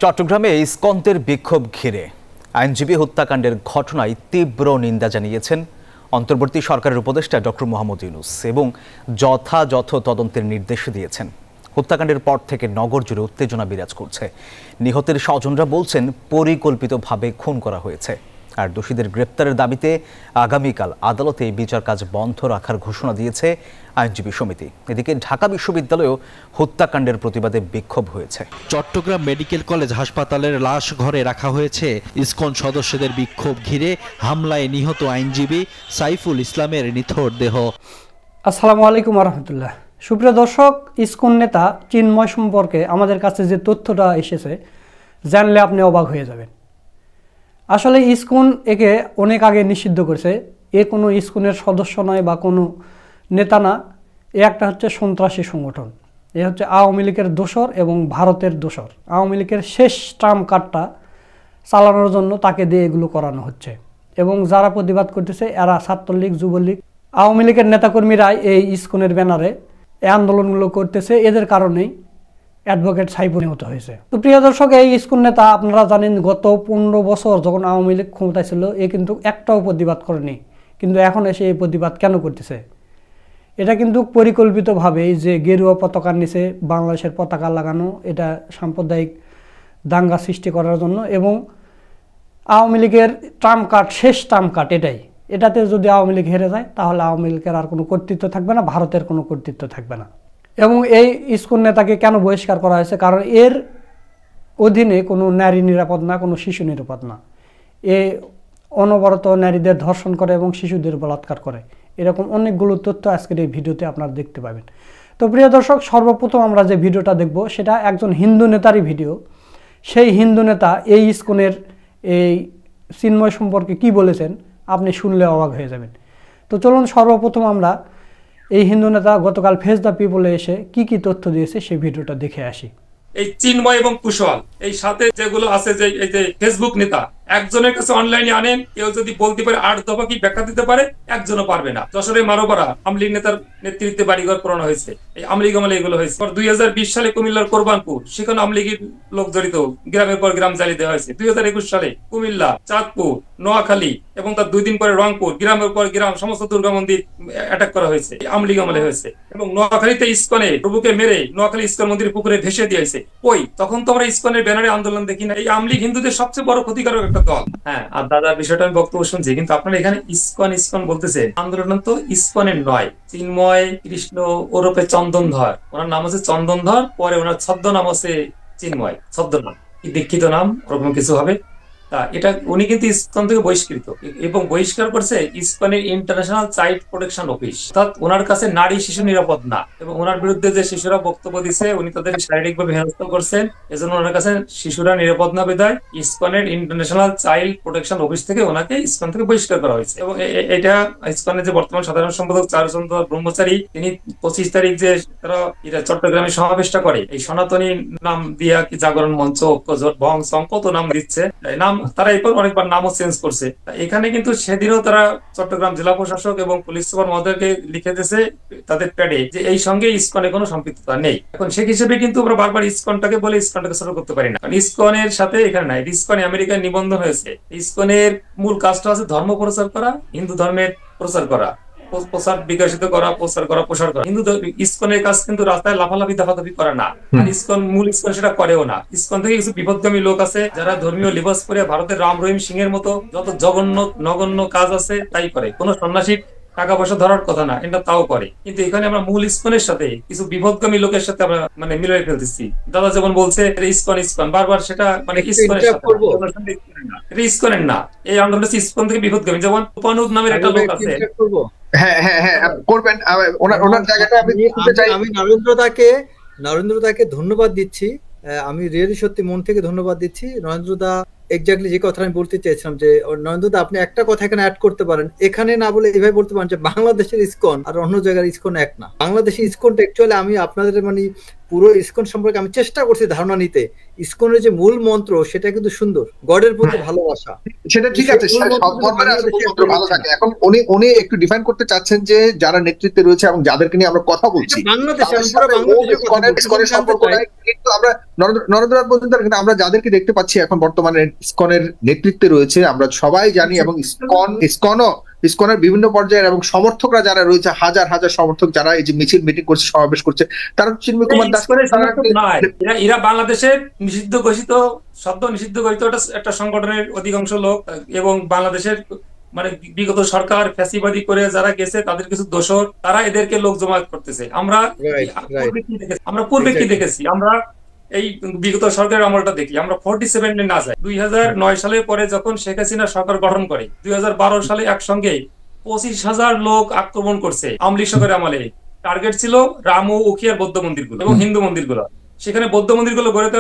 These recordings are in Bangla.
চট্টগ্রামে ইসকনের বিক্ষোভ ঘিরে আইনজীবী হত্যাকাণ্ডের ঘটনায় তীব্র নিন্দা জানিয়েছেন অন্তর্বর্তী সরকারের উপদেষ্টা ডক্টর মোহাম্মদ ইউনূস এবং যথাযথ তদন্তের নির্দেশ দিয়েছেন। হত্যাকাণ্ডের পর থেকে নগর জুড়ে উত্তেজনা বিরাজ করছে। নিহতের স্বজনরা বলছেন পরিকল্পিতভাবে খুন করা হয়েছে, আর দোষীদের গ্রেপ্তারের দাবিতে আগামীকাল আদালতে বিচার কাজ বন্ধ রাখার ঘোষণা দিয়েছে আইনজীবী সমিতি। এদিকে ঢাকা বিশ্ববিদ্যালয়েও হত্যাকাণ্ডের প্রতিবাদে বিক্ষোভ হয়েছে। চট্টগ্রাম মেডিকেল কলেজ হাসপাতালের লাশ ঘরে রাখা হয়েছে। ইসকন সদস্যদের বিক্ষোভ ঘিরে হামলায় নিহত আইনজীবী সাইফুল ইসলামের নিথর দেহ। আসসালামু আলাইকুম রহমতুল্লাহ। সুপ্রিয় দর্শক, ইসকন নেতা চিন্ময় সম্পর্কে আমাদের কাছে যে তথ্যটা এসেছে জানলে আপনি অবাক হয়ে যাবেন। আসলে ইসকন একে অনেক আগে নিষিদ্ধ করেছে। এ কোনো ইসকনের সদস্য নয় বা কোনো নেতা না, এ একটা হচ্ছে সন্ত্রাসী সংগঠন। এ হচ্ছে আওয়ামী লীগের দোসর এবং ভারতের দোসর। আওয়ামী লীগের শেষ ট্রাম্প কার্ডটা চালানোর জন্য তাকে দিয়ে এগুলো করানো হচ্ছে। এবং যারা প্রতিবাদ করতেছে এরা ছাত্রলীগ, যুবলীগ, আওয়ামী লীগের নেতাকর্মীরাই এই ইসকনের ব্যানারে এই আন্দোলনগুলো করতেছে। এদের কারণেই অ্যাডভোকেট সাইফুল নিহত হয়েছে। তো প্রিয় দর্শক, এই ইসকন নেতা আপনারা জানেন গত 15 বছর যখন আওয়ামী লীগ ক্ষমতায় ছিল এ কিন্তু একটাও প্রতিবাদ করেনি, কিন্তু এখন এসে এই প্রতিবাদ কেন করতেছে? এটা কিন্তু পরিকল্পিতভাবেই যে গেরুয়া পতাকার নিচে বাংলাদেশের পতাকা লাগানো, এটা সাম্প্রদায়িক দাঙ্গা সৃষ্টি করার জন্য। এবং আওয়ামী লীগের ট্রাম্প কার্ড, শেষ ট্রাম্প কার্ড এটাতে যদি আওয়ামী লীগ হেরে যায় তাহলে আওয়ামী লীগের আর কোনো কর্তৃত্ব থাকবে না, ভারতের কোনো কর্তৃত্ব থাকবে না। এবং এই ইসকন নেতাকে কেন বহিষ্কার করা হয়েছে? কারণ এর অধীনে কোনো নারী নিরাপদ না, কোনো শিশু নিরাপদ না। এ অনবরত নারীদের ধর্ষণ করে এবং শিশুদের বলাৎকার করে। এরকম অনেকগুলো তথ্য আজকের এই ভিডিওতে আপনারা দেখতে পাবেন। তো প্রিয় দর্শক, সর্বপ্রথম আমরা যে ভিডিওটা দেখব সেটা একজন হিন্দু নেতারই ভিডিও। সেই হিন্দু নেতা এই ইসকনের এই চিন্ময় সম্পর্কে কি বলেছেন আপনি শুনলে অবাক হয়ে যাবেন। তো চলুন সর্বপ্রথম আমরা এই হিন্দু নেতা গতকাল ফেস দ্য পিপলে এসে কি কি তথ্য দিয়েছে সেই ভিডিওটা দেখে আসি। এই চিন্ময় এবং কুশল এই সাথে যেগুলো আছে, যে এই যে ফেসবুক নেতা, একজনের কাছে অনলাইনে আনেন, কেউ যদি বলতে পারে 8 দফা কি ব্যাখ্যা দিতে পারে, একজনও পারবে না। যশোরে মারোপাড়া আওয়ামী লীগ নেতার নেতৃত্বে বাড়িঘর পুরানো হয়েছে, এই আওয়ামী লীগ আমলে এগুলো হয়েছে। 2020 সালে কুমিল্লার কোরবানপুর, সেখানে আওয়ামী লীগের লোক জড়িত, গ্রামের পর গ্রাম জ্বালিয়ে দেওয়া হয়েছে। 2021 সালে কুমিল্লা, চাঁদপুর, নোয়াখালী এবং তার 2 দিন পরে রংপুর, গ্রামের পর গ্রাম সমস্ত দুর্গা মন্দির অ্যাটাক করা হয়েছে, আওয়ামী লীগ আমলে হয়েছে। এবং নোয়াখালীতে ইসকনে প্রভুকে মেরে নোয়াখালী ইসকন মন্দির পুকুরে ভেসে দিয়েছে। ওই তখন তো আমরা ইসকনের ব্যানারে আন্দোলন দেখি না। এই আওয়ামী লীগ হিন্দুদের সবচেয়ে বড় ক্ষতিকারক একটা দল। হ্যাঁ, আর দাদার বিষয়টা আমি বক্তব্য শুনছি, কিন্তু আপনারা এখানে ইসকন ইসকন বলতেছে, আন্দোলন তো ইসকনের নয়। চিন্ময় কৃষ্ণ ওরফে চন্দনধর, ওনার নাম হচ্ছে চন্দনধর, পরে ওনার ছদ্মনাম হচ্ছে চিন্ময়, ছদ্মনাম, কি দীক্ষিত নাম ওরকম কিছু হবে। এটা উনি কিন্তু ইসকন থেকে বহিষ্কৃত, এবং বহিষ্কার করছে ইসকনের ইন্টারন্যাশনাল চাইল্ড প্রোটেকশন অফিস। অর্থাৎ ওনার কাছে নারী শিশু নিরাপদ না, এবং ওনার বিরুদ্ধে যে শিশুরা বক্তব্য দিচ্ছে উনি তাদের শারীরিকভাবে হেনস্থা করছেন, এজন্য ওনার কাছে শিশুরা নিরাপদ না বিধায় ইসকনের ইন্টারন্যাশনাল চাইল্ড প্রোটেকশন অফিস থেকে ওনাকে ইসকন থেকে বহিষ্কার করা হয়েছে। এবং এটা ইসকনের যে বর্তমান সাধারণ সম্পাদক চারুচন্দ্র ব্রহ্মচারী, তিনি 25 তারিখ যে তারা চট্টগ্রামে সমাবেশটা করে, এই সনাতনী নাম দিয়া কি জাগরণ মঞ্চ, ঐক্যজোট, ভং সং, কত নাম দিচ্ছে নাম, তারা এরপর অনেকবার নামও চেঞ্জ করছে। এখানে কিন্তু সেদিনও তারা চট্টগ্রাম জেলা প্রশাসক এবং পুলিশ সুপার মহোদয়কে লিখে দিয়েছে তাদের প্যাডে যে এই সঙ্গে ইসকনে কোনো সম্পৃক্ততা নেই। এখন সে হিসেবে কিন্তু আমরা বারবার ইসকনটাকে বলে ইসকনটাকে ছোট করতে পারি না, কারণ ইসকনের সাথে এখানে নাই। ইসকনে আমেরিকায় নিবন্ধন হয়েছে। ইসকনের মূল কাজটা আছে ধর্ম প্রচার করা, হিন্দু ধর্মের প্রচার করা, প্রচার বিকশিত করা, প্রচার করা, প্রসার করা। কিন্তু ইসকনের কাজ কিন্তু রাস্তায় লাফালাফি দাফাদাফি করা না। আর ইসকন মূল ইসকন সেটা করেও না। ইসকন থেকে কিছু বিপদগামী লোক আছে যারা ধর্মীয় লিবাস পরে ভারতের রাম রহিম সিং এর মতো যত জঘন্য নগণ্য কাজ আছে তাই করে। কোন সন্ন্যাসীর টাকা পয়সা ধরার কথা না, এটা তাও করে। কিন্তু এখানে আমরা মূল ইসকনের সাথে কিছু বিপদগামী লোকের সাথে আমরা মানে মিলিয়ে ফেলতেছি। দাদা যেমন বলছে ইসকন ইসকন বারবার, সেটা মানে ইসকনের সাথে এটা ইসকনের না। এই আন্দোলন ইসকন থেকে বিপদগামী। যেমন উপানুদ নামের একটা লোক আছে। হ্যাঁ হ্যাঁ হ্যাঁ করবেন, ওনার জায়গাটা আমি নিতে চাই। আমি নরেন্দ্রদাকে ধন্যবাদ দিচ্ছি। আমি রিয়েলি সত্যি মন থেকে ধন্যবাদ দিচ্ছি। নরেন্দ্রদা এক্স্যাক্টলি যে কথা আমি বলতে চাইছিলাম যে নয়নদা আপনি একটা কথা এখানে অ্যাড করতে পারেন, এখানে না বলে এভাবে বলতে পারেন যে বাংলাদেশের ইসকন আর অন্য জায়গার ইসকন এক না। বাংলাদেশের ইসকনটা অ্যাকচুয়ালি আমি আপনাদের মানে পুরো ইসকন সম্পর্কে আমি চেষ্টা করছি ধারণা নিতে। ইসকনের যে মূল মন্ত্র সেটা কিন্তু সুন্দর, গডের প্রতি ভালোবাসা। সেটা ঠিক আছে, সব ধর্মের আসলে মূলমন্ত্র ভালো থাকে। এখন উনি একটু ডিফাইন করতে চাচ্ছেন যে যারা নেতৃত্বে রয়েছে এবং যাদেরকে নিয়ে আমরা কথা বলছি বাংলাদেশে ইসকনের সম্পর্ক নাই, কিন্তু আমরা নরেন্দ্রনাথ মজুমদার কিন্তু আমরা যাদেরকে দেখতে পাচ্ছি এখন বর্তমানে ইসকনের নেতৃত্বে রয়েছে আমরা সবাই জানি, এবং ইসকনের বিভিন্ন পর্যায়ের এবং সমর্থকরা যারা রয়েছে হাজার হাজার সমর্থক যারা এই যে মিছিল মিটিং করছে সমাবেশ করছে তারা চিন্ময় কুমার দাস এরা বাংলাদেশের নিষিদ্ধ ঘোষিত শব্দ নিষিদ্ধ ঘোষিত একটা সংগঠনের অধিকাংশ লোক, এবং বাংলাদেশের মানে বিগত সরকার ফ্যাসিবাদী করে যারা গেছে তাদের কিছু দোষর, তারা এদেরকে লোক জমায়েত করতেছে। আমরা পূর্বে কি দেখেছি, আমরা এই বিগত সরকারের আমলটা দেখি, আমরা 47 না যাই 2009 সালের পরে যখন শেখ হাসিনা সরকার গঠন করে 2012 সালে একসঙ্গে 25,000 লোক আক্রমণ করছে আওয়ামী লীগ সরকারের আমলে। টার্গেট ছিল রামু উখিয়ার বৌদ্ধ মন্দিরগুলো এবং হিন্দু মন্দিরগুলো, সেখানে বৌদ্ধ মন্দিরগুলো গড়ে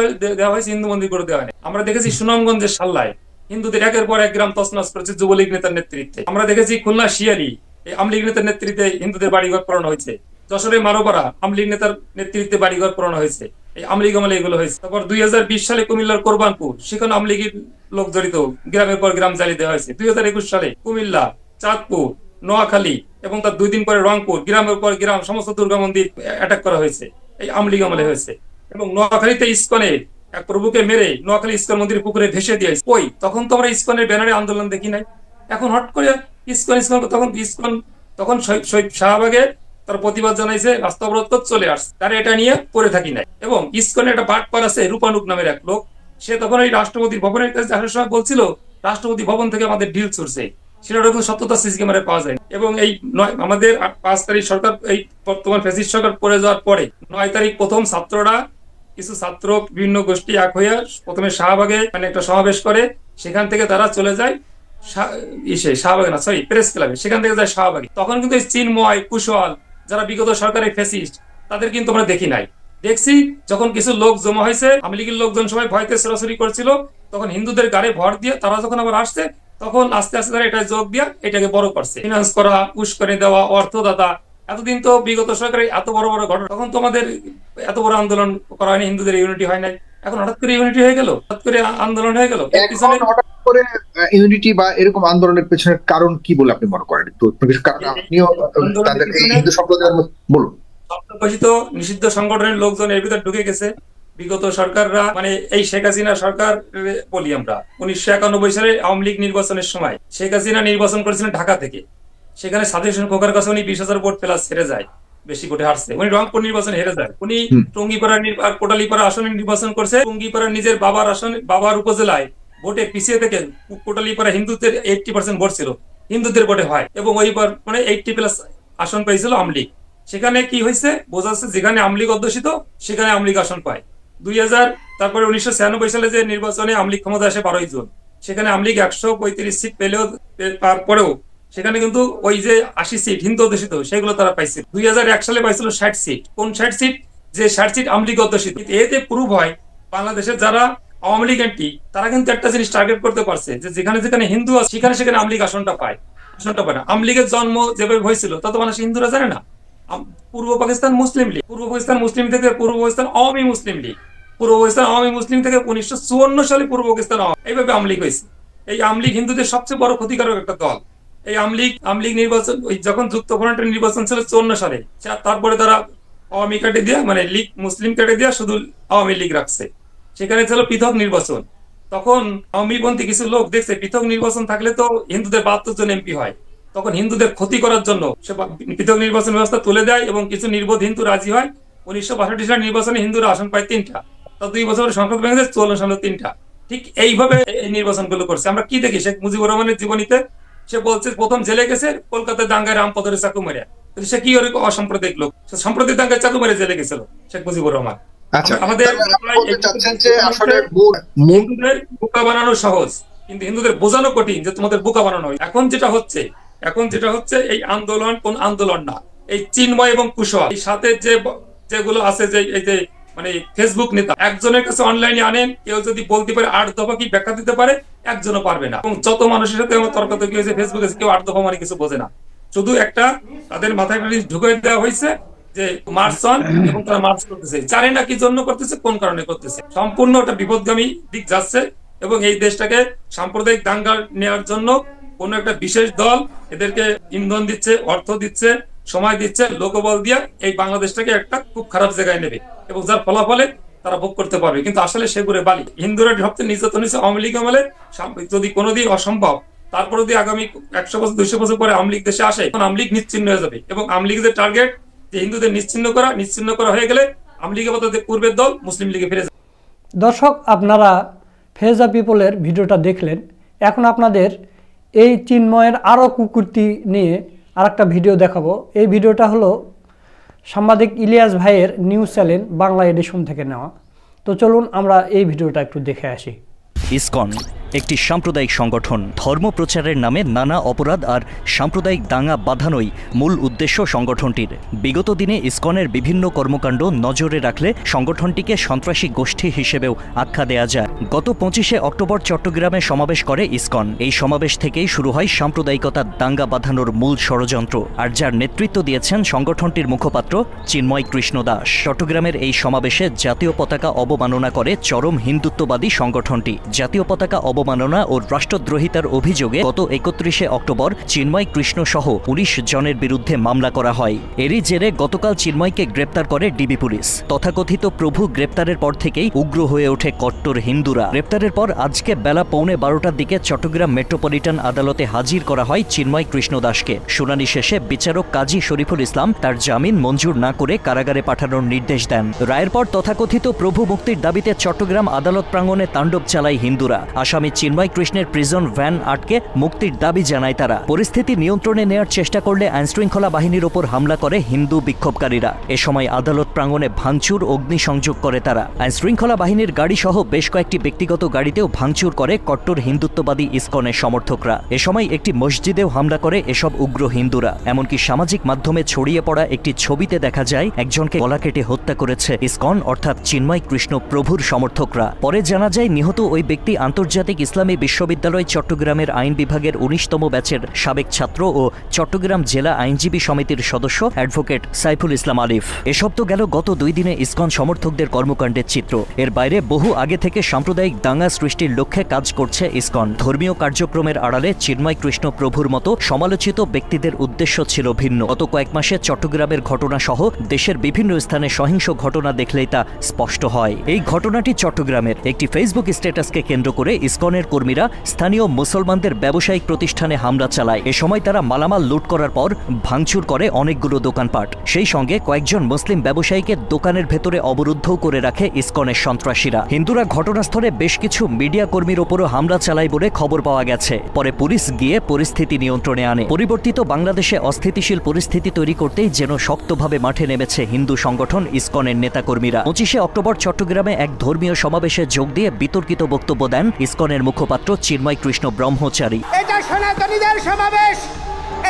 দেওয়া হয়েছে, হিন্দু মন্দির করে দেওয়া হয়নি। আমরা দেখেছি সুনামগঞ্জের সাল্লায় হিন্দুদের একের পর এক গ্রাম তছনছ করেছে যুবলীগ নেতার নেতৃত্বে। আমরা দেখেছি খুলনা শিয়ালি এই আওয়ামী লীগ নেতার নেতৃত্বে হিন্দুদের বাড়িঘর পোড়ানো হয়েছে। যশোরে মারোপাড়া আওয়ামী লীগ নেতার নেতৃত্বে বাড়িঘর পোড়ানো হয়েছে, এই আওয়ামী লীগ আমলে এগুলো হয়েছে। তারপর 2020 সালে কুমিল্লার কোরবানপুর, সেখানে আওয়ামী লীগের লোক জড়িত, গ্রামের পর গ্রাম জ্বালিয়ে দেওয়া হয়েছে। 2021 সালে কুমিল্লা, চাঁদপুর, নোয়াখালী এবং তার 2 দিন পরে রংপুর, গ্রামের পর গ্রাম সমস্ত দুর্গা মন্দির অ্যাটাক করা হয়েছে, এই আওয়ামী লীগ আমলে হয়েছে। এবং নোয়াখালীতে ইসকনের এক প্রভুকে মেরে নোয়াখালী ইসকন মন্দির পুকুরে ভেসে দিয়েছে। ওই তখন তো আমরা ইসকনের ব্যানারে আন্দোলন দেখি নাই, এখন হট করে ইসকন তখন শাহবাগে তার প্রতিবাদ জানাইছে, রাস্তা অবরোধ করে চলে আসছে, তারা এটা নিয়ে পড়ে থাকি নাই। এবং ইসকনের একটা বাটপার আছে রূপানুক নামের এক লোক, সে তখন এই রাষ্ট্রপতি ভবনের কাছে আসার সময় বলছিল রাষ্ট্রপতি ভবন থেকে আমাদের ডিল চলছে, সেটা কিন্তু সত্যতা সিসি ক্যামেরায় পাওয়া যায়। এবং এই আমাদের 5 তারিখ সরকার এই বর্তমান ফ্যাসিস্ট সরকার পড়ে যাওয়ার পরে 9 তারিখ প্রথম ছাত্ররা কিছু ছাত্র বিভিন্ন গোষ্ঠী এক হইয়া প্রথমে শাহবাগে মানে একটা সমাবেশ করে, সেখান থেকে তারা চলে যায় শাহবাগে না সরি প্রেস ক্লাবে, সেখান থেকে যায় শাহবাগে। তখন কিন্তু চিন্ময় কুশল যারা বিগত সরকারের ফ্যাসিস্ট তাদের কিন্তু আমরা দেখি নাই। দেখছি যখন কিছু লোক জমা হয়েছে, আওয়ামী লীগের লোকজন সবাই ভয়তে সরাসরি করছিল, তখন হিন্দুদের গাড়ি ভর দিয়ে তারা যখন আবার আসছে তখন আস্তে আস্তে তারা এটা যোগ দিয়ে এটাকে বড় করছে, ফিনান্স করা, উস্কানি দেওয়া, অর্থদাতা। এতদিন তো বিগত সরকারের এত বড় বড় ঘটনা, তখন তো আমাদের এত বড় আন্দোলন করা হয়নি, হিন্দুদের ইউনিটি হয় নাই, এখন হঠাৎ করে ইউনিটি হয়ে গেল, হঠাৎ করে আন্দোলন হয়ে গেল। হঠাৎ করে ইউনিটি বা এরকম আন্দোলনের পেছনের কারণ কি বলে আপনি মনে করেন? তো আপনিও তাদের এই হিন্দু সম্প্রদায়ের বলুন। ঘোষিত নিষিদ্ধ সংগঠনের লোকজন এর ভিতর ঢুকে গেছে। বিগত সরকাররা মানে এই শেখ হাসিনা সরকার বলি আমরা 1991 সালে আওয়ামী লীগ নির্বাচনের সময় শেখ হাসিনা নির্বাচন করেছিলেন ঢাকা থেকে, সেখানে সাজেশন খোকার কাছে উনি 20,000 ভোট প্লাস হেরে যায়, বেশি ভোটে হারছে। উনি রংপুর নির্বাচন হেরে যায়, উনি টঙ্গিপাড়া আর কোটালীপাড়া আসনে নির্বাচন করছে। টঙ্গিপাড়া নিজের বাবার উপজেলায় ভোটে পিছিয়ে থেকে কোটালীপাড়া হিন্দুদের 80% ভোট ছিল, হিন্দুদের ভোটে হয়, এবং ওইবার মানে 80+ আসন পেয়েছিল আওয়ামী লীগ। সেখানে কি হয়েছে বোঝা যাচ্ছে, যেখানে আওয়ামী লীগ অধ্যুষিত সেখানে আওয়ামী লীগ আসন পায়। 2000 তারপরে 1996 সালে যে নির্বাচনে আওয়ামী লীগ ক্ষমতা আসে 12ই জুন, সেখানে আওয়ামী লীগ 135 সিট পেলেও তারপরেও সেখানে কিন্তু ওই যে 80 সিট হিন্দু অধ্যুষিত সেগুলো তারা পাইছে। 2001 সালে পাইছিল 60 সিট। কোন 60 সিট? যে 60 সিট আওয়ামী লীগ অধ্যুষিত। এতে প্রুভ হয় বাংলাদেশের যারা আওয়ামী লীগ এন্টি তারা কিন্তু একটা জিনিস টার্গেট করতে পারছে, যে যেখানে যেখানে হিন্দু আছে সেখানে আওয়ামী লীগ আসনটা পায় না। আওয়ামী লীগের জন্ম যেভাবে হয়েছিল তত মানুষ হিন্দুরা জানে না। পূর্ব পাকিস্তান মুসলিম লীগ, পূর্ব পাকিস্তান মুসলিম থেকে পূর্ব পাকিস্তান আওয়ামী মুসলিম লীগ, পূর্ব পাকিস্তান আওয়ামী মুসলিম থেকে 1954 সালে পূর্ব পাকিস্তান এইভাবে আওয়ামী লীগ হয়েছে। এই আওয়ামী লীগ হিন্দুদের সবচেয়ে বড় ক্ষতিকারক একটা দল। এই আওয়ামী লীগ নির্বাচন ওই যখন যুক্তফ্রন্টের নির্বাচন ছিল 54 সালে, তারপরে তারা আওয়ামী কাটে দিয়ে মানে লীগ মুসলিম কাটে দিয়ে শুধু আওয়ামী লীগ রাখছে। সেখানে ছিল পৃথক নির্বাচন। তখন আওয়ামীপন্থী কিছু লোক দেখছে পৃথক নির্বাচন থাকলে তো হিন্দুদের 72 জন এমপি হয়, তখন হিন্দুদের ক্ষতি করার জন্য সে পৃথক নির্বাচন ব্যবস্থা তুলে দেয় এবং কিছু নির্বোধ হিন্দু রাজি হয়। 1962 সালের নির্বাচনে হিন্দুরা আসন পায় 3টা, তা 2 বছরের সংসদ ভেঙে যায় 54 সালে 3টা। ঠিক এইভাবে এই নির্বাচনগুলো করছে। আমরা কি দেখি শেখ মুজিবুর রহমানের জীবনীতে সে বলছে প্রথম জেলে গেছে কলকাতায় দাঙ্গায় রামপথরে চাকু মেরে, সে কি ওর অসাম্প্রদায়িক লোক, সে সাম্প্রদায়িক দাঙ্গায় চাকু মেরে জেলে গেছিল শেখ মুজিবুর রহমান। আমাদের হিন্দুদের বোকা বানানো সহজ, কিন্তু হিন্দুদের বোঝানো কঠিন যে তোমাদের বোকা বানানো হয়। এখন যেটা হচ্ছে এই আন্দোলন কোন আন্দোলন না, এই চিন্ময় এবং কুশল এই সাথে যেগুলো আছে যে এই যে মানে ফেসবুক নেতা একজনের কাছে অনলাইনে আনেন, কেউ যদি বলতে পারে 8 দফা কি ব্যাখ্যা দিতে পারে, একজনও পারবে না। এবং যত মানুষের সাথে আমার তর্কাতর্কি হয়েছে ফেসবুকে, কেউ 8 দফা মানে কিছু বোঝে না। শুধু একটা তাদের মাথায় ঢুকিয়ে দেওয়া হয়েছে যে মার্চ অন, এবং তারা মার্চ করতেছে, জানে না কি জন্য করতেছে, কোন কারণে করতেছে। সম্পূর্ণ একটা বিপদগামী দিক যাচ্ছে এবং এই দেশটাকে সাম্প্রদায়িক দাঙ্গা নেওয়ার জন্য কোন একটা বিশেষ দল এদেরকে ইন্ধন দিচ্ছে, অর্থ দিচ্ছে, সময় দিচ্ছে, লোকবল দিয়ে এই বাংলাদেশটাকে একটা খুব খারাপ জায়গায় নেবে এবং যার ফলাফলে তারা ভোগ করতে পারবে। কিন্তু আসলে সেগুলো বালি। হিন্দুরা সবচেয়ে নির্যাতন হয়েছে আওয়ামী লীগ আমলে। যদি কোনোদিন অসম্ভব, তারপরে যদি আগামী 100 বছর 200 বছর পরে আওয়ামী লীগ দেশে আসে, তখন আওয়ামী লীগ নিশ্চিহ্ন হয়ে যাবে। এবং আওয়ামী লীগের টার্গেট যে হিন্দুদের নিশ্চিহ্ন করা হয়ে গেলে আওয়ামী লীগের মতো পূর্বের দল মুসলিম লীগে ফিরে যাবে। দর্শক, আপনারা ফেজা পিপলের ভিডিওটা দেখলেন। এখন আপনাদের এই চিন্ময়ের আরও কুকীর্তি নিয়ে আরেকটা ভিডিও দেখাবো। এই ভিডিওটা হলো সাংবাদিক ইলিয়াস ভাইয়ের নিউজ চ্যানেল বাংলা এডিশন থেকে নেওয়া। তো চলুন আমরা এই ভিডিওটা একটু দেখে আসি। ইসকন একটি সাম্প্রদায়িক সংগঠন। ধর্ম প্রচারের নামে নানা অপরাধ আর সাম্প্রদায়িক দাঙ্গা বাঁধানোই মূল উদ্দেশ্য সংগঠনটির। বিগত দিনে ইসকনের বিভিন্ন কর্মকাণ্ড নজরে রাখলে সংগঠনটিকে সন্ত্রাসী গোষ্ঠী হিসেবেও আখ্যা দেয়া যায়। গত 25শে অক্টোবর চট্টগ্রামে সমাবেশ করে ইসকন। এই সমাবেশ থেকেই শুরু হয় সাম্প্রদায়িকতার দাঙ্গা বাঁধানোর মূল ষড়যন্ত্র, আর যার নেতৃত্ব দিয়েছেন সংগঠনটির মুখপাত্র চিন্ময় কৃষ্ণ দাস। চট্টগ্রামের এই সমাবেশে জাতীয় পতাকা অবমাননা করে চরম হিন্দুত্ববাদী সংগঠনটি। জাতীয় পতাকা অবমাননা ও রাষ্ট্রদ্রোহিতার অভিযোগে গত 31শে অক্টোবর চিন্ময় কৃষ্ণ সহ 19 জনের বিরুদ্ধে মামলা করা হয়। এরই জেরে গতকাল চিন্ময়কে গ্রেপ্তার করে ডিবি পুলিশ। তথাকথিত প্রভু গ্রেপ্তারের পর থেকেই উগ্র হয়ে ওঠে কট্টর হিন্দুরা। গ্রেপ্তারের পর আজকে বেলা 11:15টার দিকে চট্টগ্রাম মেট্রোপলিটন আদালতে হাজির করা হয় চিন্ময় কৃষ্ণ দাসকে। শুনানি শেষে বিচারক কাজী শরীফুল ইসলাম তার জামিন মঞ্জুর না করে কারাগারে পাঠানোর নির্দেশ দেন। রায়ের পর তথাকথিত প্রভু মুক্তির দাবিতে চট্টগ্রাম আদালত প্রাঙ্গণে তাণ্ডব চালায় হিন্দুরা। আসামি চিন্ময় কৃষ্ণের প্রিজন ভ্যান আটকে মুক্তির দাবি জানায় তারা। পরিস্থিতি নিয়ন্ত্রণে নেওয়ার চেষ্টা করলে আইনশৃঙ্খলা বাহিনীর ওপর হামলা করে হিন্দু বিক্ষোভকারীরা। এ সময় আদালত প্রাঙ্গণে ভাঙচুর, অগ্নিসংযোগ করে তারা। আইনশৃঙ্খলা বাহিনীর গাড়ি সহ বেশ কয়েকটি ব্যক্তিগত গাড়িতেও ভাঙচুর করে কট্টর হিন্দুত্ববাদী ইসকনের সমর্থকরা। এ সময় একটি মসজিদেও হামলা করে এসব উগ্র হিন্দুরা। এমনকি সামাজিক মাধ্যমে ছড়িয়ে পড়া একটি ছবিতে দেখা যায় একজনকে গলা কেটে হত্যা করেছে ইসকন অর্থাৎ চিন্ময় কৃষ্ণ প্রভুর সমর্থকরা। পরে জানা যায় নিহত ওই ব্যক্তি আন্তর্জাতিক ইসলামী বিশ্ববিদ্যালয় চট্টগ্রামের আইন বিভাগের 19তম ব্যাচের সাবেক ছাত্র ও চট্টগ্রাম জেলা আইনজীবী সমিতির সদস্য অ্যাডভোকেট সাইফুল ইসলাম আলিফ। এসব তো গেল গত 2 দিনে ইসকন সমর্থকদের কর্মকাণ্ডের চিত্র। এর বাইরে বহু আগে থেকে সাম্প্রদায়িক দাঙ্গা সৃষ্টির লক্ষ্যে কাজ করছে ইসকন। ধর্মীয় কার্যক্রমের আড়ালে চিন্ময় কৃষ্ণ প্রভুর মতো সমালোচিত ব্যক্তিদের উদ্দেশ্য ছিল ভিন্ন। গত কয়েক মাসে চট্টগ্রামের ঘটনা সহ দেশের বিভিন্ন স্থানে সহিংস ঘটনা দেখলেই তা স্পষ্ট হয়। এই ঘটনাটি চট্টগ্রামের। একটি ফেসবুক স্ট্যাটাসকে কেন্দ্র করে ইসকনের কর্মীরা স্থানীয় মুসলমানদের ব্যবসায়িক প্রতিষ্ঠানে হামলা চালায়। এ সময় তারা মালামাল লুট করার পর ভাঙচুর করে অনেকগুলো দোকানপাট। সেই সঙ্গে কয়েকজন মুসলিম ব্যবসায়ীকে দোকানের ভেতরে অবরুদ্ধও করে রাখে ইসকনের সন্ত্রাসীরা। হিন্দুরা ঘটনাস্থলে বেশ কিছু মিডিয়া কর্মীর ওপরও হামলা চালায় বলে খবর পাওয়া গেছে। পরে পুলিশ গিয়ে পরিস্থিতি নিয়ন্ত্রণে আনে। পরিবর্তিত বাংলাদেশে অস্থিতিশীল পরিস্থিতি তৈরি করতেই যেন শক্তভাবে মাঠে নেমেছে হিন্দু সংগঠন ইসকনের নেতাকর্মীরা। 25শে অক্টোবর চট্টগ্রামে এক ধর্মীয় সমাবেশে যোগ দিয়ে বিতর্কিত বক্তব্য দেন ইসকনের মুখপাত্র চিন্ময় কৃষ্ণ ব্রহ্মচারী। এটা সনাতনীদের সমাবেশ,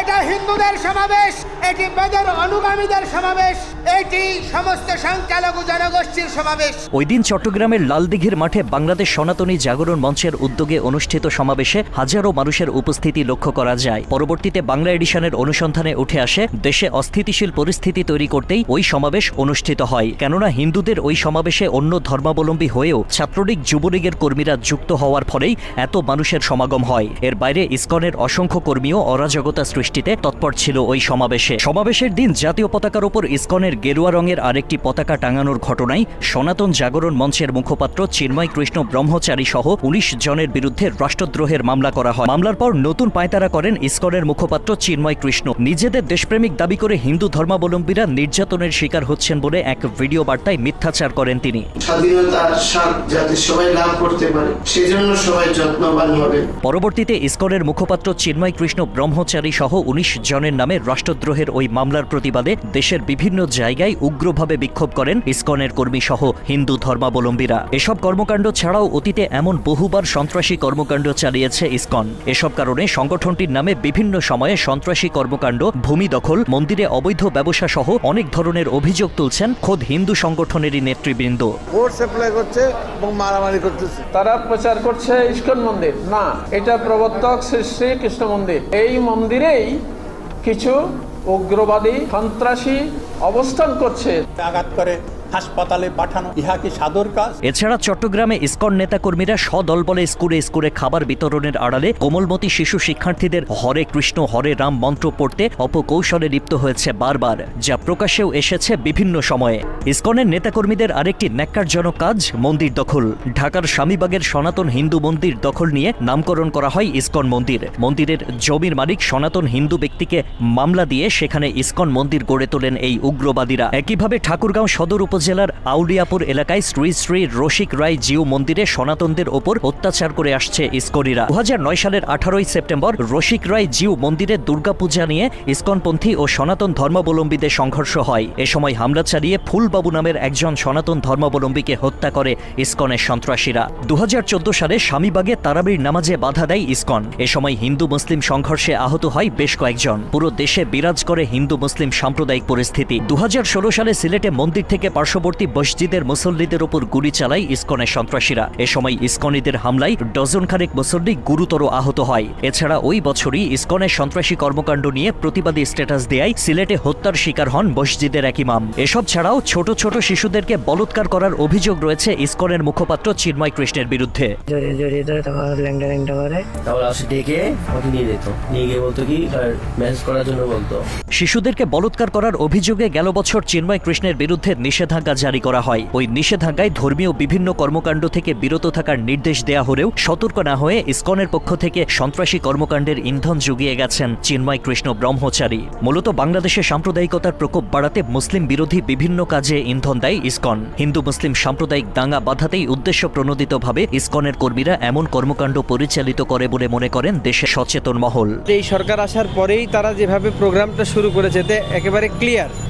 এটা হিন্দুদের সমাবেশ, এটি বেদের অনুগামীদের সমাবেশ, এটি সমস্ত সংখ্যালঘু জনগোষ্ঠীর সমাবেশ। ওই দিন চট্টগ্রামের লালদিঘির মাঠে বাংলাদেশ সনাতনী জাগরণ মঞ্চের উদ্যোগে অনুষ্ঠিত সমাবেশে হাজারো মানুষের উপস্থিতি লক্ষ্য করা যায়। পরবর্তীতে বাংলা এডিশনের অনুসন্ধানে উঠে আসে দেশে অস্থিতিশীল পরিস্থিতি তৈরি করতেই ওই সমাবেশ অনুষ্ঠিত হয়। কেননা হিন্দুদের ওই সমাবেশে অন্য ধর্মাবলম্বী হয়েও ছাত্রলীগ যুবলীগের কর্মীরা যুক্ত হওয়ার ফলেই এত মানুষের সমাগম হয়। এর বাইরে ইসকনের অসংখ্য কর্মীও অরাজকতা সৃষ্টিতে তৎপর ছিল ওই সমাবেশে। সমাবেশের দিন জাতীয় পতাকার উপর ইসকনের গেরুয়া রঙের আরেকটি পতাকা টাঙানোর ঘটনায় সনাতন জাগরণ মঞ্চের মুখপাত্র চিন্ময় কৃষ্ণ ব্রহ্মচারী সহ 19 জনের বিরুদ্ধে রাষ্ট্রদ্রোহের মামলা করা হয়। মামলার পর নতুন পায়তারা করেন ইসকনের মুখপাত্র চিন্ময় কৃষ্ণ। নিজেদের দেশপ্রেমিক দাবি করে হিন্দু ধর্মাবলম্বীরা নির্যাতনের শিকার হচ্ছেন বলে এক ভিডিও বার্তায় মিথ্যাচার করেন তিনি। স্বাধীনতার স্বাদ যাতে সবাই লাভ করতে পারে সেজন্য সবাই যত্নবান হবে। পরবর্তীতে ইসকনের মুখপাত্র চিন্ময় কৃষ্ণ ব্রহ্মচারী সহ 19 জনের নামে রাষ্ট্রদ্রোহের ওই মামলার প্রতিবাদে দেশের বিভিন্ন জায়গায় উগ্রভাবে বিক্ষোভ করেন ইসকনের কর্মী সহ হিন্দু ধর্মাবলম্বীরা। এসব কর্মকাণ্ড ছাড়াও অতীতে এমন বহুবার সন্ত্রাসী কর্মকাণ্ড চালিয়েছে ইসকন। এসব কারণে সংগঠনটির নামে বিভিন্ন সময়ে সন্ত্রাসী কর্মকাণ্ড, ভূমি দখল, মন্দিরে অবৈধ ব্যবসা সহ অনেক ধরনের অভিযোগ তুলছেন খোদ হিন্দু সংগঠনেরই নেতৃবৃন্দ। ভোট সাপ্লাই করছে এবং মারামারি করতেছে। তারা প্রচার করছে ইসকন মন্দির, না, এটা প্রবর্তক শ্রী শ্রীকৃষ্ণ মন্দির। এই মন্দিরেই কিছু উগ্রবাদী সন্ত্রাসী অবস্থান করছে, আঘাত করে হাসপাতালে পাঠানো, ইহা কি সাধুর কাজ? এছাড়া চট্টগ্রামে ইসকন নেতাকর্মীরা সদলবলে স্কুলে স্কুলে খাবার বিতরণের আড়ালে কোমলমতি শিশু শিক্ষার্থীদের হরে কৃষ্ণ হরে রাম মন্ত্র পড়তে অপকৌশলে লিপ্ত হয়েছে বারবার, যা প্রকাশেও এসেছে বিভিন্ন সময়ে। ইসকনের নেতাকর্মীদের আরেকটি ন্যাক্কারজনক কাজ মন্দির দখল। ঢাকার স্বামীবাগের সনাতন হিন্দু মন্দির দখল নিয়ে নামকরণ করা হয় ইসকন মন্দির। মন্দিরের জমির মালিক সনাতন হিন্দু ব্যক্তিকে মামলা দিয়ে সেখানে ইসকন মন্দির গড়ে তোলেন এই উগ্রবাদীরা। একইভাবে ঠাকুরগাঁও সদর জেলার আউলিয়াপুর এলাকায় শ্রী শ্রী রসিক রায় জিউ মন্দিরে সনাতনদের ওপর অত্যাচার করে আসছে ইসকনিরা। 2009 সালের 18 সেপ্টেম্বর রসিক রায় জিউ মন্দিরে দুর্গাপূজা নিয়ে ইসকনপন্থী ও সনাতন ধর্মাবলম্বীদের সংঘর্ষ হয়। এ সময় হামলা চালিয়ে ফুলবাবু নামের একজন সনাতন ধর্মাবলম্বীকে হত্যা করে ইসকনের সন্ত্রাসীরা। 2014 সালে স্বামীবাগে তারাবির নামাজে বাধা দেয় ইসকন। এ সময় হিন্দু মুসলিম সংঘর্ষে আহত হয় বেশ কয়েকজন। পুরো দেশে বিরাজ করে হিন্দু মুসলিম সাম্প্রদায়িক পরিস্থিতি। 2016 সালে সিলেটে মন্দির থেকে পার্শ্ববর্তী মসজিদের মুসল্লিদের উপর গুলি চালায় ইসকনের সন্ত্রাসীরা। এ সময় ইসকনিদের হামলায় ডজনখানেক মুসল্লি গুরুতর আহত হয়। এছাড়া ওই বছরই ইসকনের সন্ত্রাসী কর্মকাণ্ড নিয়ে প্রতিবাদী স্ট্যাটাস দেয় সিলেটে হত্যার শিকার হন মসজিদের এক ইমাম। এসব ছাড়াও ছোট ছোট শিশুদেরকে বলৎকার করার অভিযোগ রয়েছে ইসকনের মুখপাত্র চিন্ময় কৃষ্ণের বিরুদ্ধে। শিশুদেরকে বলৎকার করার অভিযোগে গেল বছর চিন্ময় কৃষ্ণের বিরুদ্ধে নিষেধাজ্ঞা জারি করা হয়। ওই নিষেধাজ্ঞায় ধর্মীয় বিভিন্ন কর্মকাণ্ড থেকে বিরত থাকার নির্দেশ দেয়া হলেও সতর্ক না হয়ে ইসকনের পক্ষ থেকে সন্ত্রাসী কর্মকাণ্ডের ইন্ধন জুগিয়ে গেছেন চিন্ময় কৃষ্ণ ব্রহ্মচারী। মূলত বাংলাদেশে সাম্প্রদায়িকতার প্রকোপ বাড়াতে মুসলিম বিরোধী বিভিন্ন কাজে ইন্ধন দেয় ইসকন। হিন্দু মুসলিম সাম্প্রদায়িক দাঙ্গা বাধাতেই উদ্দেশ্য প্রণোদিতভাবে ইসকনের কর্মীরা এমন কর্মকাণ্ড পরিচালিত করে বলে মনে করেন দেশের সচেতন মহল। এই সরকার আসার পরেই তারা যেভাবে প্রোগ্রামটা শুরু করেছে একেবারে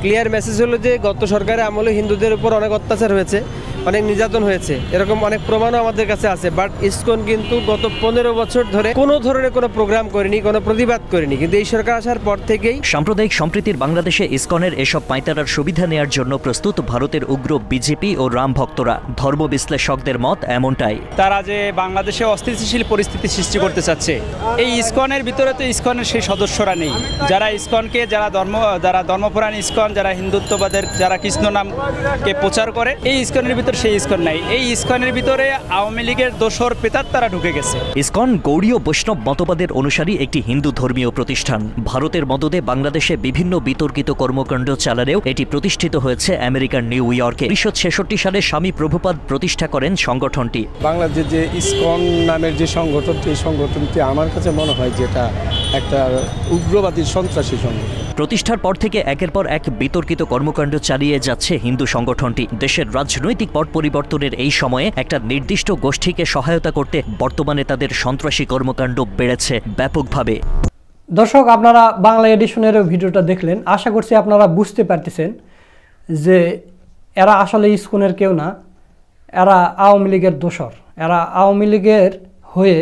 ক্লিয়ার মেসেজ হলো যে গত সরকারের আমলে হিন্দুদের উপর অনেক অত্যাচার হয়েছে, অনেক নির্যাতন হয়েছে, এরকম অনেক প্রমাণও আমাদের কাছে আছে। বাট ইসকন কিন্তু গত 15 বছর ধরে কোনো ধরনের কোনো প্রোগ্রাম করেনি, কোনো প্রতিবাদ করেনি। কিন্তু এই সরকার আসার পর থেকেই সাম্প্রদায়িক সম্প্রীতির বাংলাদেশে ইসকনের এসব পাঁয়তারার সুবিধা নেয়ার জন্য প্রস্তুত ভারতের উগ্র বিজেপি ও রাম ভক্তরা। ধর্ম বিশ্লেষকদের মত এমনটাই। তারা যে বাংলাদেশে অস্থিতিশীল পরিস্থিতি সৃষ্টি করতে চাচ্ছে, এই ইসকনের ভিতরে তো ইসকনের সেই সদস্যরা নেই যারা ইসকনকে, যারা ধর্মপুরাণ ইসকন, যারা হিন্দুত্ববাদের, যারা কৃষ্ণ নামকে প্রচার করে, এই ইসকনের ভিতরে সেই ইসকন নাই। এই ইসকনের ভিতরে আওয়ামী লীগের দোসর প্রেতাত্মারা ঢুকে গেছে। ইসকন গৌড়ীয় বৈষ্ণব মতবাদের অনুসারী একটি হিন্দু ধর্মীয় প্রতিষ্ঠান। ভারতের মদদে বাংলাদেশে বিভিন্ন বিতর্কিত কর্মকাণ্ড চালালেও এটি প্রতিষ্ঠিত হয়েছে আমেরিকার নিউ ইয়র্কে। 1966 সালে স্বামী প্রভুপাদ প্রতিষ্ঠা করেন সংগঠনটি। বাংলাদেশে যে ইসকন নামের যে সংগঠনটি, এই সংগঠনটি আমার কাছে মনে হয় যে এটা একটা উগ্রবাদী সন্ত্রাসী সংগঠন। প্রতিষ্ঠার পর থেকে একের পর এক বিতর্কিত কর্মকাণ্ড চালিয়ে যাচ্ছে হিন্দু সংগঠনটি। দেশের রাজনৈতিক পট পরিবর্তনের এই সময়ে একটা নির্দিষ্ট গোষ্ঠীকে সহায়তা করতে বর্তমানে তাদের সন্ত্রাসী কর্মকাণ্ড বেড়েছে ব্যাপকভাবে। দর্শক, আপনারা বাংলা এডিশনের ভিডিওটা দেখলেন। আশা করছি আপনারা বুঝতে পারতেছেন যে এরা আসলে ইসকনের কেউ না, এরা আওয়ামী লীগের দোসর। এরা আওয়ামী লীগের হয়ে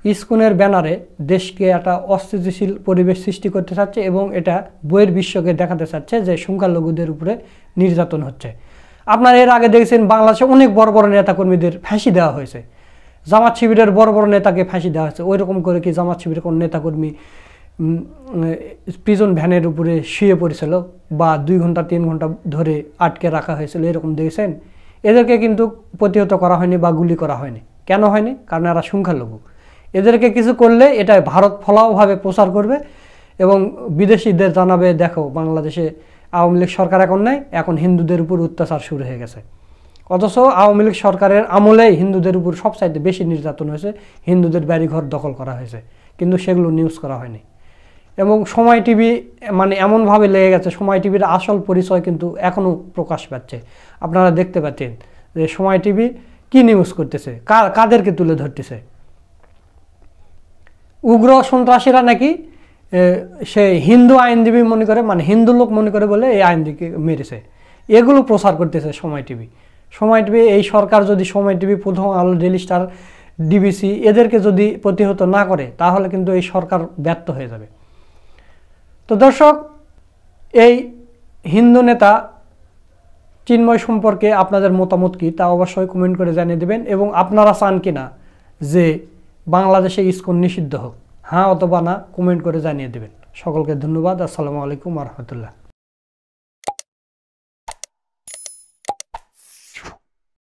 ইসকনের ব্যানারে দেশকে একটা অস্থিতিশীল পরিবেশ সৃষ্টি করতে চাচ্ছে এবং এটা বইয়ের বিশ্বকে দেখাতে চাচ্ছে যে সংখ্যালঘুদের উপরে নির্যাতন হচ্ছে। আপনারা এর আগে দেখছেন বাংলাদেশে অনেক বড় বড় নেতাকর্মীদের ফাঁসি দেওয়া হয়েছে, জামাত শিবিরের বড় বড় নেতাকে ফাঁসি দেওয়া হয়েছে। ওই রকম করে কি জামাত শিবিরের কোনো নেতাকর্মী প্রিজন ভ্যানের উপরে শুয়ে পড়েছিল বা 2 ঘন্টা 3 ঘন্টা ধরে আটকে রাখা হয়েছিল, এরকম দেখেছেন? এদেরকে কিন্তু প্রতিহত করা হয়নি বা গুলি করা হয়নি। কেন হয়নি? কারণ এরা সংখ্যালঘু। এদেরকে কিছু করলে এটা ভারত ফলাওভাবে প্রচার করবে এবং বিদেশিদের জানাবে, দেখো বাংলাদেশে আওয়ামী লীগ সরকার এখন নেই, এখন হিন্দুদের উপর অত্যাচার শুরু হয়ে গেছে। অথচ আওয়ামী লীগ সরকারের আমলেই হিন্দুদের উপর সবচাইতে বেশি নির্যাতন হয়েছে, হিন্দুদের বাড়িঘর দখল করা হয়েছে, কিন্তু সেগুলো নিউজ করা হয়নি। এবং সময় টিভি মানে এমনভাবে লেগে গেছে, সময় টিভির আসল পরিচয় কিন্তু এখনও প্রকাশ পাচ্ছে। আপনারা দেখতে পাচ্ছেন যে সময় টিভি কি নিউজ করতেছে, কাদেরকে তুলে ধরতেছে। উগ্র সন্ত্রাসীরা নাকি সে হিন্দু আইনজীবী মনে করে, মানে হিন্দু লোক মনে করে বলে এই আইনজীবীকে মেরেছে, এগুলো প্রচার করতেছে সময় টিভি। সময় টিভি, এই সরকার যদি সময় টিভি, প্রথম আলো, ডেইলি স্টার, ডিবিসি এদেরকে যদি প্রতিহত না করে তাহলে কিন্তু এই সরকার ব্যর্থ হয়ে যাবে। তো দর্শক, এই হিন্দু নেতা চিন্ময় সম্পর্কে আপনাদের মতামত কি তা অবশ্যই কমেন্ট করে জানিয়ে দেবেন, এবং আপনারা চান কিনা যে বাংলাদেশে ইসকন নিষিদ্ধ হোক, হ্যাঁ অথবা না কমেন্ট করে জানিয়ে দেবেন। সকলকে ধন্যবাদ। আসসালামু আলাইকুম ওয়া রাহমাতুল্লাহ।